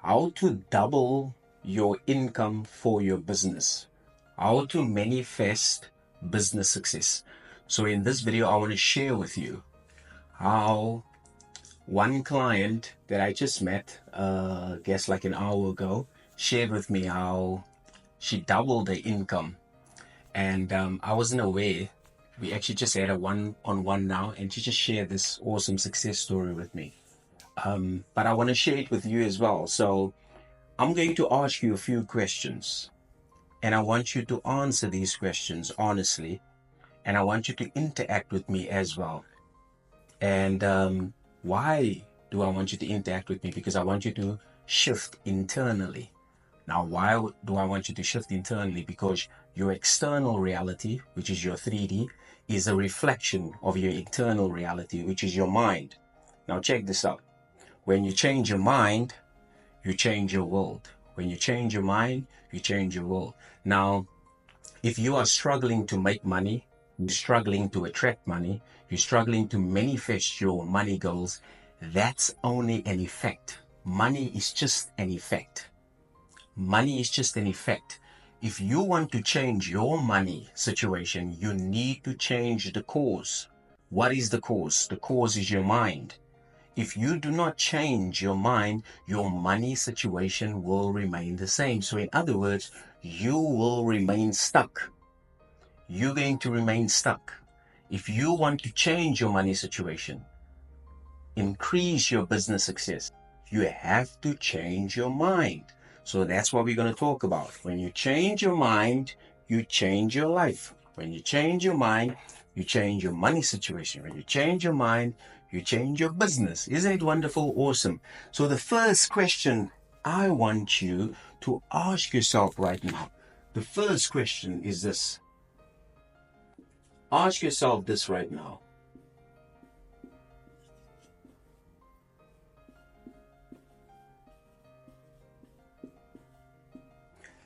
how to double your income for your business, how to manifest business success. So in this video, I want to share with you how one client that I just met, guess like an hour ago, shared with me how she doubled her income. And I wasn't aware. We actually just had a one-on-one now, and she just shared this awesome success story with me. But I want to share it with you as well. So I'm going to ask you a few questions, and I want you to answer these questions honestly, and I want you to interact with me as well. And why do I want you to interact with me? Because I want you to shift internally. Now, why do I want you to shift internally? Because your external reality, which is your 3D, is a reflection of your internal reality, which is your mind. Now, check this out. When you change your mind, you change your world. When you change your mind, you change your world. Now, if you are struggling to make money, you're struggling to attract money, you're struggling to manifest your money goals, that's only an effect. Money is just an effect. Money is just an effect. If you want to change your money situation, you need to change the cause. What is the cause? The cause is your mind. If you do not change your mind, your money situation will remain the same. So in other words, you will remain stuck. You're going to remain stuck. If you want to change your money situation, increase your business success, you have to change your mind. So that's what we're going to talk about. When you change your mind, you change your life. When you change your mind, you change your money situation. When you change your mind, you change your business. Isn't it wonderful? Awesome. So the first question I want you to ask yourself right now, the first question is this. Ask yourself this right now.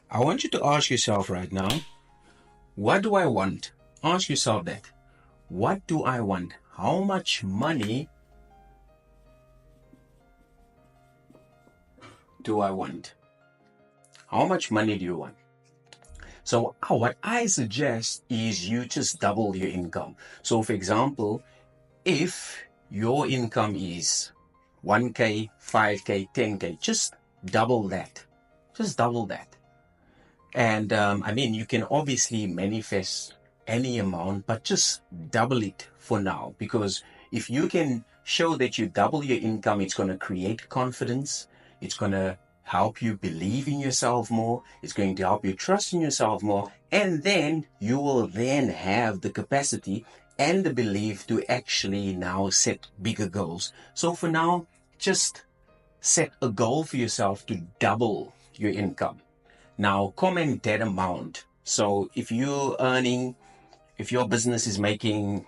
I want you to ask yourself right now, what do I want? Ask yourself that. What do I want? How much money do I want? How much money do you want? So what I suggest is you just double your income. So for example, if your income is 1K, 5K, 10K, just double that. Just double that. And I mean, you can obviously manifest any amount, but just double it for now. Because if you can show that you double your income, it's going to create confidence. It's going to help you believe in yourself more. It's going to help you trust in yourself more. And then you will then have the capacity and the belief to actually now set bigger goals. So for now, just set a goal for yourself to double your income. Now, comment that amount. So if you're earning, if your business is making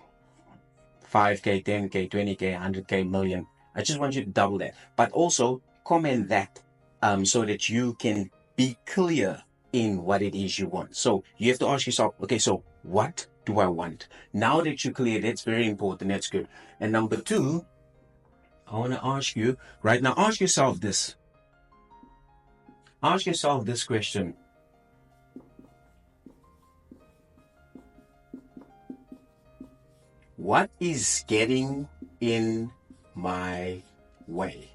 5K, 10K, 20K, 100K, million, I just want you to double that. But also comment that so that you can be clear in what it is you want. So you have to ask yourself, okay, so what do I want? Now that you're clear, that's very important. That's good. And number two, I want to ask you right now, ask yourself this. Ask yourself this question. What is getting in my way?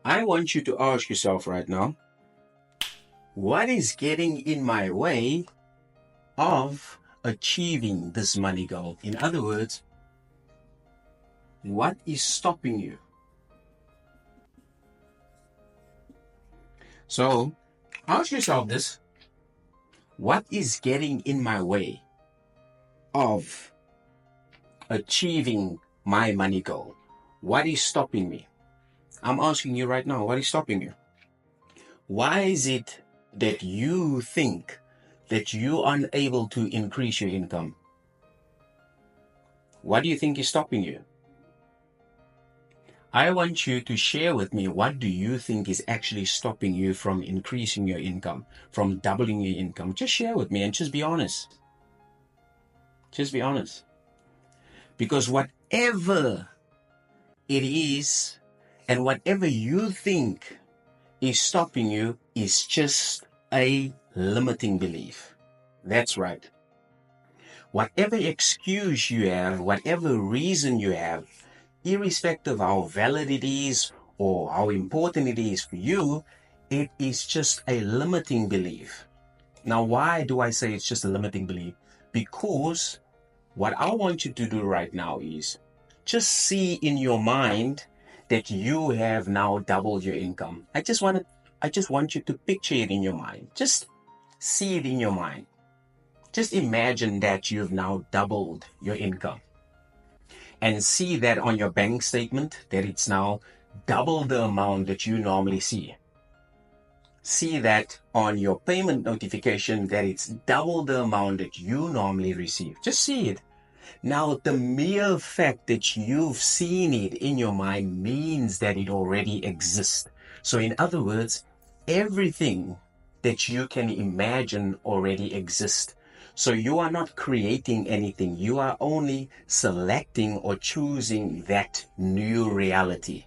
I want you to ask yourself right now, what is getting in my way of achieving this money goal? In other words, what is stopping you? So ask yourself this. What is getting in my way of achieving my money goal? What is stopping me? I'm asking you right now, what is stopping you? Why is it that you think that you're unable to increase your income? What do you think is stopping you? I want you to share with me, what do you think is actually stopping you from increasing your income, from doubling your income? Just share with me and just be honest. Just be honest. Because whatever it is, And whatever you think is stopping you is just a limiting belief. That's right. Whatever excuse you have, whatever reason you have, irrespective of how valid it is or how important it is for you, it is just a limiting belief. Now, why do I say it's just a limiting belief? Because what I want you to do right now is just see in your mind that you have now doubled your income. I just want you to picture it in your mind. Just see it in your mind. Just imagine that you've now doubled your income. And see that on your bank statement that it's now double the amount that you normally see. See that on your payment notification that it's double the amount that you normally receive. Just see it. Now, the mere fact that you've seen it in your mind means that it already exists. So in other words, everything that you can imagine already exists. So you are not creating anything. You are only selecting or choosing that new reality.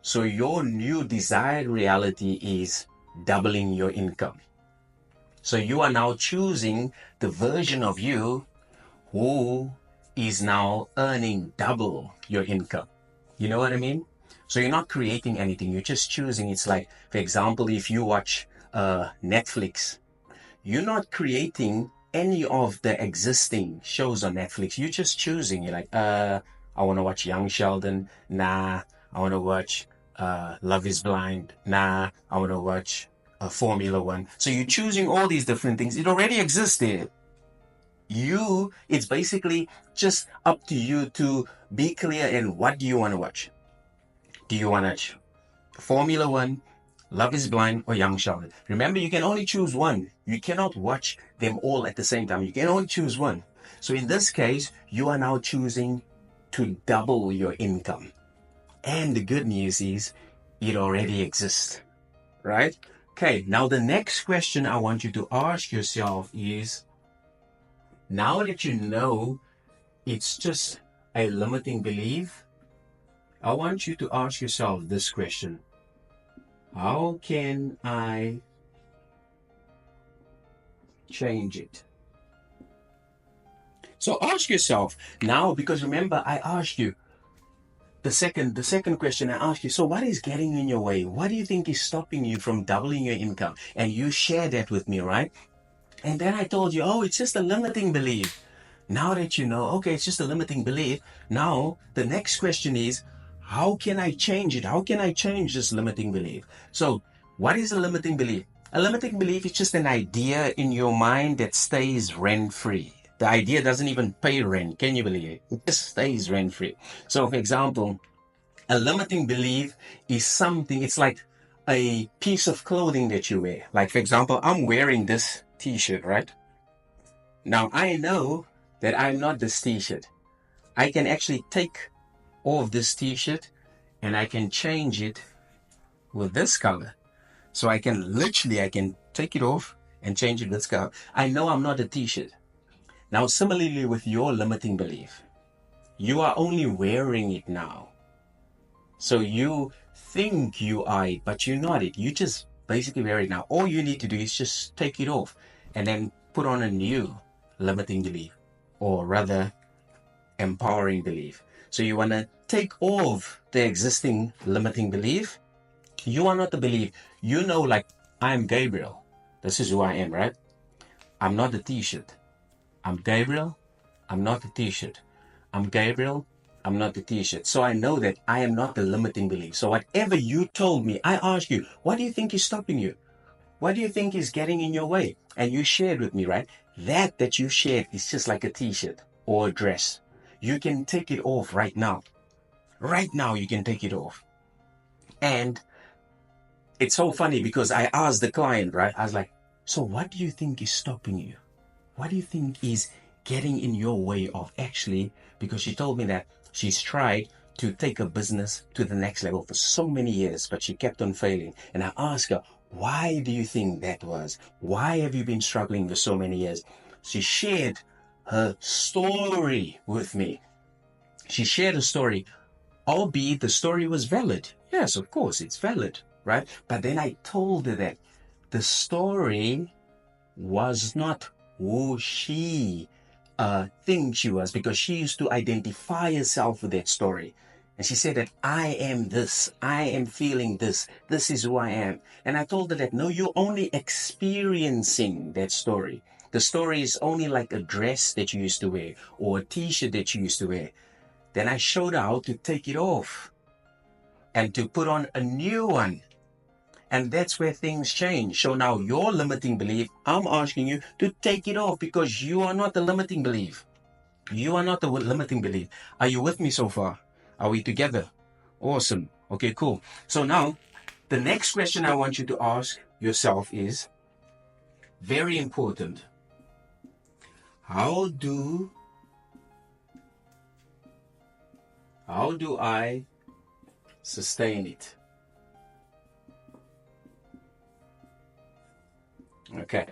So your new desired reality is doubling your income. So you are now choosing the version of you who is now earning double your income. You know what I mean? So you're not creating anything. You're just choosing. It's like, for example, if you watch Netflix, you're not creating any of the existing shows on Netflix. You're just choosing. You're like, I want to watch Young Sheldon. Nah, I want to watch Love is Blind. Nah, I want to watch Formula One. So you're choosing all these different things. It already exists there. It's basically just up to you to be clear in what do you want to watch. Do you want to watch Formula One, Love is Blind, or Young Sheldon? Remember, you can only choose one. You cannot watch them all at the same time. You can only choose one. So in this case, you are now choosing to double your income. And the good news is it already exists, right? Okay, now the next question I want you to ask yourself is, now that you know it's just a limiting belief, I want you to ask yourself this question. How can I change it? So ask yourself now, because remember I asked you the second question I asked you, so what is getting in your way? What do you think is stopping you from doubling your income? And you shared that with me, right? And then I told you, oh, it's just a limiting belief. Now that you know, okay, it's just a limiting belief. Now, the next question is, how can I change it? How can I change this limiting belief? So, what is a limiting belief? A limiting belief is just an idea in your mind that stays rent-free. The idea doesn't even pay rent. Can you believe it? It just stays rent-free. So, for example, a limiting belief is something, it's like a piece of clothing that you wear. Like, for example, I'm wearing this t-shirt, right? Now, I know that I'm not this t-shirt. I can actually take off this t-shirt and I can change it with this color. So I can take it off and change it with this color. I know I'm not a t-shirt. Now, similarly with your limiting belief, you are only wearing it now. So you think you are it, but you're not it. You just basically wear it now. All you need to do is just take it off and then put on a new limiting belief, or rather empowering belief. So you want to take off the existing limiting belief. You are not the belief. You know, like, I'm Gabriel. This is who I am, right? I'm not a t-shirt. I'm Gabriel. I'm not a t-shirt. I'm Gabriel. I'm not the t-shirt. So I know that I am not the limiting belief. So whatever you told me, I asked you, what do you think is stopping you? What do you think is getting in your way? And you shared with me, right? That you shared is just like a t-shirt or a dress. You can take it off right now. Right now you can take it off. And it's so funny because I asked the client, right? I was like, so what do you think is stopping you? What do you think is getting in your way of actually, because she told me that she's tried to take a business to the next level for so many years, but she kept on failing. And I asked her, why do you think that was? Why have you been struggling for so many years? She shared her story with me. She shared a story, albeit the story was valid. Yes, of course, it's valid, right? But then I told her that the story was not who she thinks she was, because she used to identify herself with that story. And she said that I am this, I am feeling this, this is who I am. And I told her that no, you're only experiencing that story. The story is only like a dress that you used to wear or a t-shirt that you used to wear. Then I showed her how to take it off and to put on a new one. And that's where things change. So now your limiting belief, I'm asking you to take it off, because you are not the limiting belief. You are not the limiting belief. Are you with me so far? Are we together? Awesome. Okay, cool. So now the next question I want you to ask yourself is very important. How do I sustain it? Okay,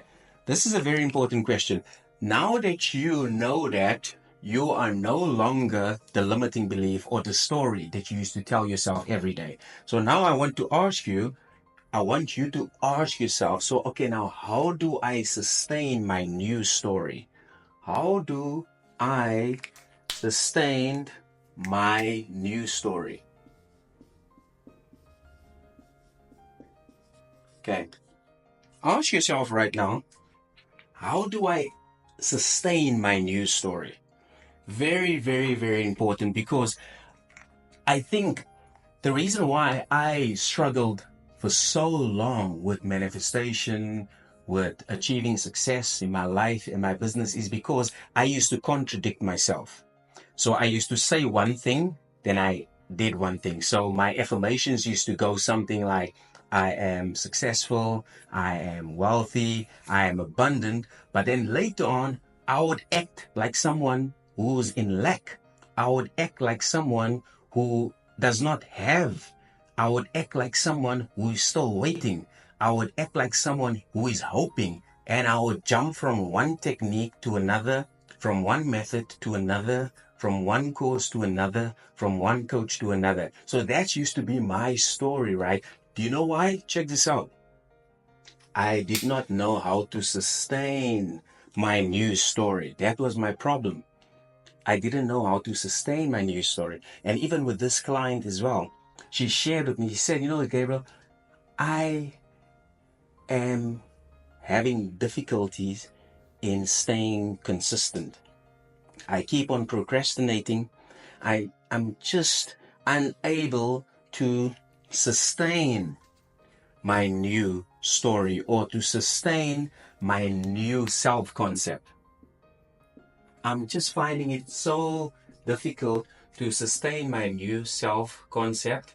this is a very important question. Now that you know that you are no longer the limiting belief or the story that you used to tell yourself every day. So now I want you to ask yourself, so okay, now how do I sustain my new story? How do I sustain my new story? Okay. Ask yourself right now, how do I sustain my news story? Very, very, very important, because I think the reason why I struggled for so long with manifestation, with achieving success in my life, in my business, is because I used to contradict myself. So I used to say one thing, then I did one thing. So my affirmations used to go something like, I am successful, I am wealthy, I am abundant. But then later on, I would act like someone who's in lack. I would act like someone who does not have. I would act like someone who is still waiting. I would act like someone who is hoping. And I would jump from one technique to another, from one method to another, from one course to another, from one coach to another. So that used to be my story, right? Do you know why? Check this out. I did not know how to sustain my news story. That was my problem. I didn't know how to sustain my news story. And even with this client as well, she shared with me, she said, you know what, Gabriel, I am having difficulties in staying consistent. I keep on procrastinating. I'm just unable to sustain my new story or to sustain my new self-concept. I'm just finding it so difficult to sustain my new self-concept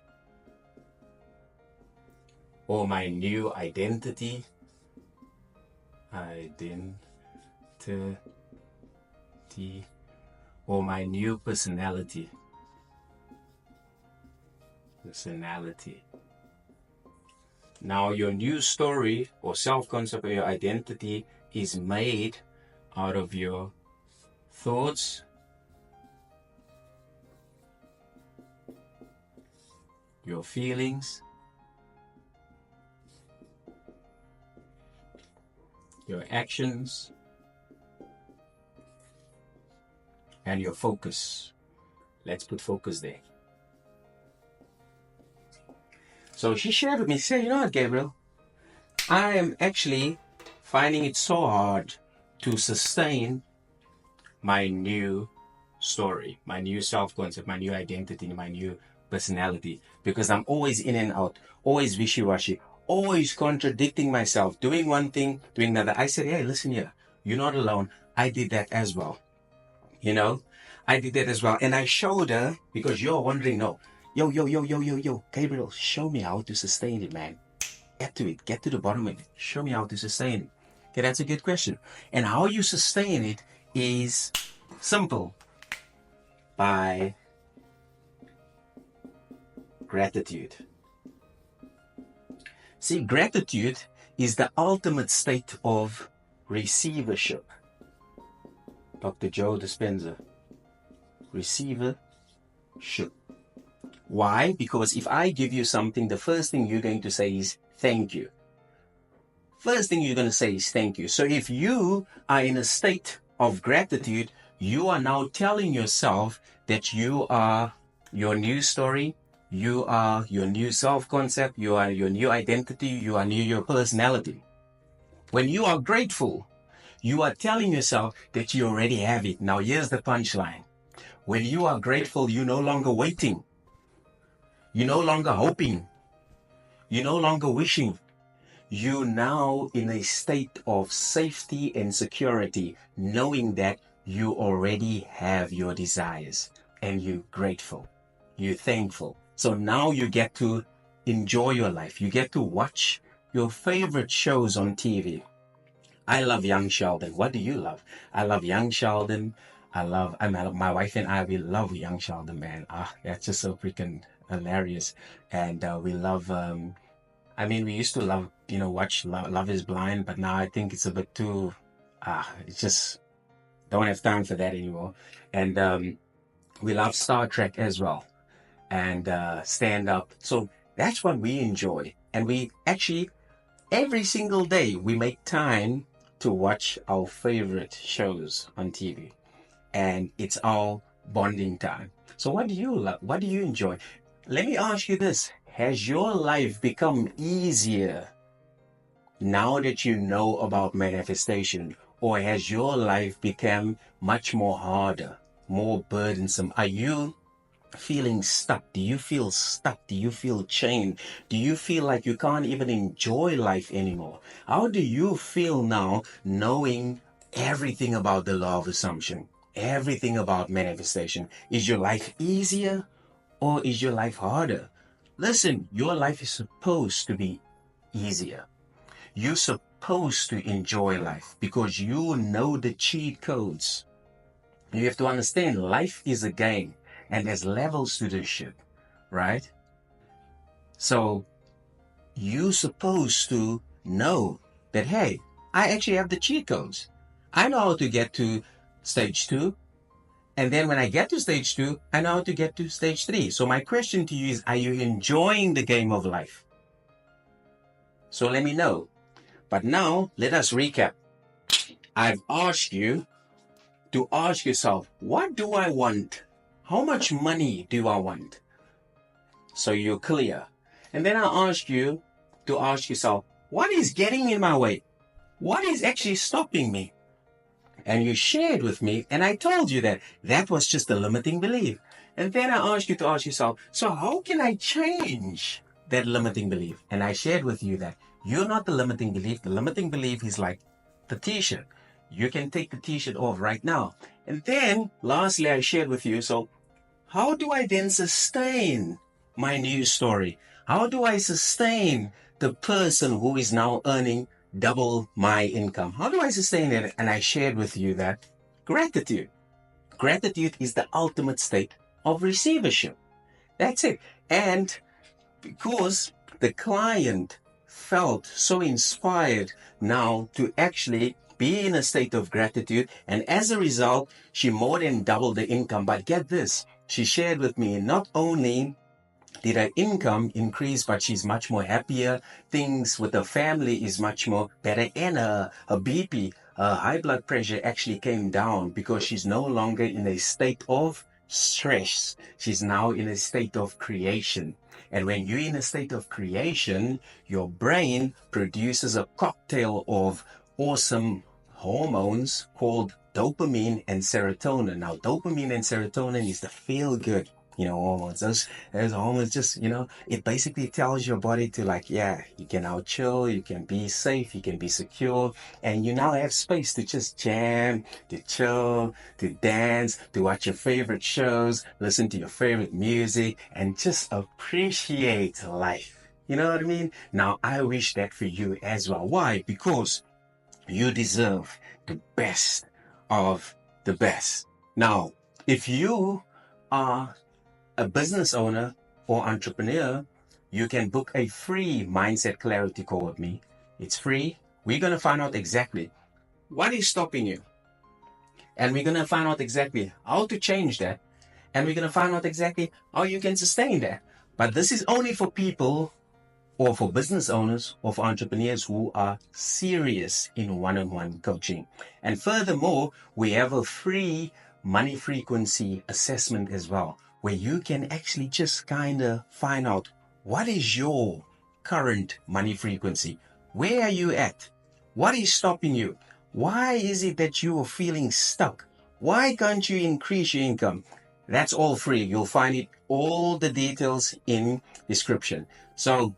or my new identity. Or my new personality. Now your new story or self-concept or your identity is made out of your thoughts, your feelings, your actions, and your focus. Let's put focus there. So she shared with me, she said, you know what, Gabriel, I am actually finding it so hard to sustain my new story, my new self-concept, my new identity, my new personality, because I'm always in and out, always wishy-washy, always contradicting myself, doing one thing, doing another. I said, hey, listen here, you're not alone. I did that as well. You know, I did that as well. And I showed her, because you're wondering, no, yo, Gabriel, show me how to sustain it, man. Get to it, get to the bottom of it. Show me how to sustain it. Okay, that's a good question. And how you sustain it is simple. By gratitude. See, gratitude is the ultimate state of receivership. Dr. Joe Dispenza. Receivership. Why? Because if I give you something, the first thing you're going to say is thank you. First thing you're going to say is thank you. So if you are in a state of gratitude, you are now telling yourself that you are your new story, you are your new self-concept, you are your new identity, you are your personality. When you are grateful, you are telling yourself that you already have it. Now here's the punchline. When you are grateful, you're no longer waiting. You're no longer hoping. You're no longer wishing. You're now in a state of safety and security, knowing that you already have your desires and you're grateful. You're thankful. So now you get to enjoy your life. You get to watch your favorite shows on TV. I love Young Sheldon. What do you love? I love Young Sheldon. My wife and I, we love Young Sheldon, man. That's just so freaking hilarious. And we love, we used to love, watch Love is Blind, but now I think it's a bit too, it's just, don't have time for that anymore. And we love Star Trek as well. And stand up. So that's what we enjoy. And we actually, every single day, we make time to watch our favorite shows on TV. And it's our bonding time. So what do you love? What do you enjoy? Let me ask you this. Has your life become easier now that you know about manifestation? Or has your life become much more harder, more burdensome? Are you feeling stuck? Do you feel stuck? Do you feel chained? Do you feel like you can't even enjoy life anymore? How do you feel now knowing everything about the law of assumption, everything about manifestation? Is your life easier or is your life harder? Listen, your life is supposed to be easier. You're supposed to enjoy life because you know the cheat codes. You have to understand life is a game. And there's levels to this shit, right? So you're supposed to know that, hey, I actually have the cheat codes. I know how to get to stage 2. And then when I get to stage 2, I know how to get to stage 3. So my question to you is, are you enjoying the game of life? So let me know. But now let us recap. I've asked you to ask yourself, what do I want? How much money do I want? So you're clear. And then I ask you to ask yourself, what is getting in my way? What is actually stopping me? And you shared with me, and I told you that that was just a limiting belief. And then I asked you to ask yourself, so how can I change that limiting belief? And I shared with you that you're not the limiting belief. The limiting belief is like the t-shirt. You can take the t-shirt off right now. And then lastly, I shared with you, so how do I then sustain my new story? How do I sustain the person who is now earning double my income? How do I sustain it? And I shared with you that gratitude. Gratitude is the ultimate state of receivership. That's it. And because the client felt so inspired now to actually be in a state of gratitude, and as a result, she more than doubled the income. But get this, she shared with me, not only did her income increase, but she's much more happier. Things with her family is much more better. And her BP, her high blood pressure actually came down because she's no longer in a state of stress. She's now in a state of creation. And when you're in a state of creation, your brain produces a cocktail of awesome hormones called dopamine and serotonin. Now, dopamine and serotonin is the feel-good, hormones. Those hormones just, it basically tells your body to like, yeah, you can now chill, you can be safe, you can be secure, and you now have space to just jam, to chill, to dance, to watch your favorite shows, listen to your favorite music, and just appreciate life. You know what I mean? Now, I wish that for you as well. Why? Because you deserve the best of the best. Now, if you are a business owner or entrepreneur, you can book a free mindset clarity call with me. It's free. We're going to find out exactly what is stopping you. And we're going to find out exactly how to change that. And we're going to find out exactly how you can sustain that. But this is only for people or for business owners or for entrepreneurs who are serious in one-on-one coaching. And furthermore, we have a free money frequency assessment as well, where you can actually just kind of find out what is your current money frequency. Where are you at? What is stopping you? Why is it that you are feeling stuck? Why can't you increase your income? That's all free. You'll find it, all the details in description. So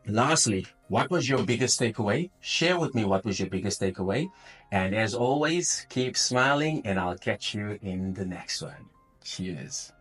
lastly, what was your biggest takeaway? Share with me what was your biggest takeaway. And as always, keep smiling and I'll catch you in the next one. Cheers.